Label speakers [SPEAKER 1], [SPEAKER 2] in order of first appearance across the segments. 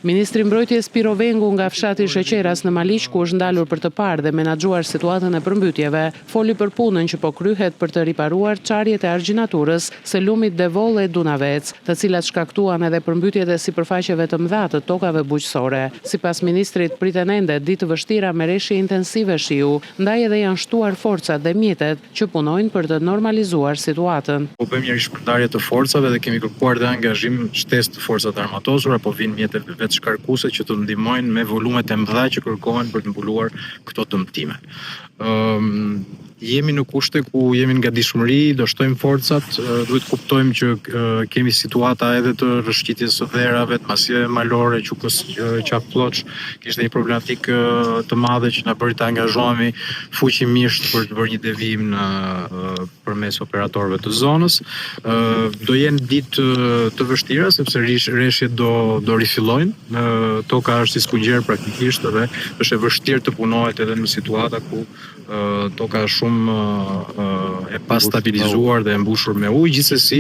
[SPEAKER 1] Ministri mbrojtjes Piro Vengu nga fshati Sheqeras në Maliq, ku është ndalur për të parë dhe menaxhuar situatën e përmbytjeve, foli për punën që po kryhet për të riparuar çarjet e argjinaturës së lumit Devoll e Dunavec, të cilat shkaktuan edhe përmbytjet e sipërfaqeve të mëdha të tokave bujqësore. Sipas ministrit, priten ende ditë vështira me reshje intensive shiu, ndaj edhe janë shtuar forcat dhe mjetet që punojnë për të normalizuar situatën.
[SPEAKER 2] Po bëjmë një rishpërndarje të forcave dhe kemi kërkuar dhe angazhim shtesë të forcat armatosura, po vinë mjetet vetë shkarkuese që të ndihmojnë me volumet e mëdha që kërkohen për të mbuluar këto dëmtime. Jemi në kushte ku jemi nga dishmëri, do shtojmë forcat, duhet kuptojmë që kemi situata edhe të rrëshqitjes së dherave, të masiveve malore, Qukës Qafploç, kishte një problematik të madhe që na bëri të angazhohemi fuqimisht për të bërë një devijim në përmes operatorëve të zonës. Do jenë ditë të vështira sepse rreshjet do rifillojnë. Toka është si skungjer praktikisht dhe është e vështirë të punohet edhe në situata ku toka është shumë e pastabilizuar dhe e mbushur me ujë. Gjithsesi,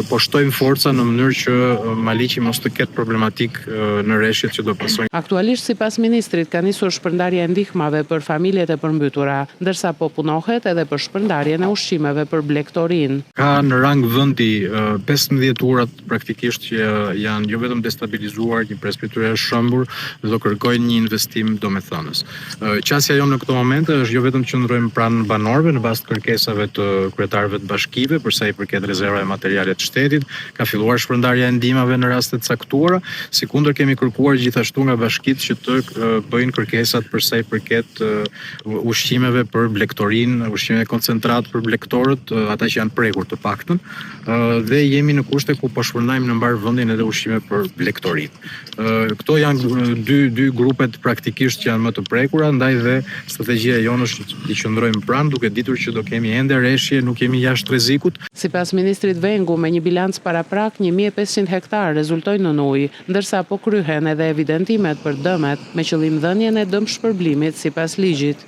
[SPEAKER 2] po shtojmë forca në mënyrë që Maliqi mos të ketë problematik në rreshjet që do pasojnë.
[SPEAKER 1] Aktualisht, sipas ministrit, ka nisur shpërndarja e ndihmave për familjet e përmbytura, ndërsa po punohet edhe për shpërndarjen e ushqimeve për blegtorin.
[SPEAKER 2] Ka në rang vendi 15 urat praktikisht që janë jo vetëm destabilizuar, një presbytyre e shëmbur dhe do kërkojnë një investim domethënës. Qasja jonë në këto momente është jo vetëm që ndrojmë pranë banorëve në bazë të kërkesave të kryetarëve të bashkive për sa i përket rezervave materiale të shtetit, ka filluar shpërndarja e ndihmave në raste të caktuara, sikundër kemi kërkuar gjithashtu nga bashkitë që të bëjnë kërkesat për sa i përket ushqimeve për blegtorin, ushqime koncentrat për blegtorët, ata që janë prekur të paktën, dhe jemi në kushte ku po shpërndajmë në mbar vendin edhe ushqime për blegtorin. Këto janë dy grupet praktikisht që janë më të prekura, ndaj dhe strategjia jonë është të qëndrojmë pranë, duke ditur që do kemi ende rreshje, nuk kemi jashtë rrezikut.
[SPEAKER 1] Sipas ministrit Vengu, me një bilanc paraprak 1500 hektar rezultojnë në ujë, ndërsa po kryhen edhe evidentimet për dëmet me qëllim dhënien e dëmshpërblimit sipas ligjit.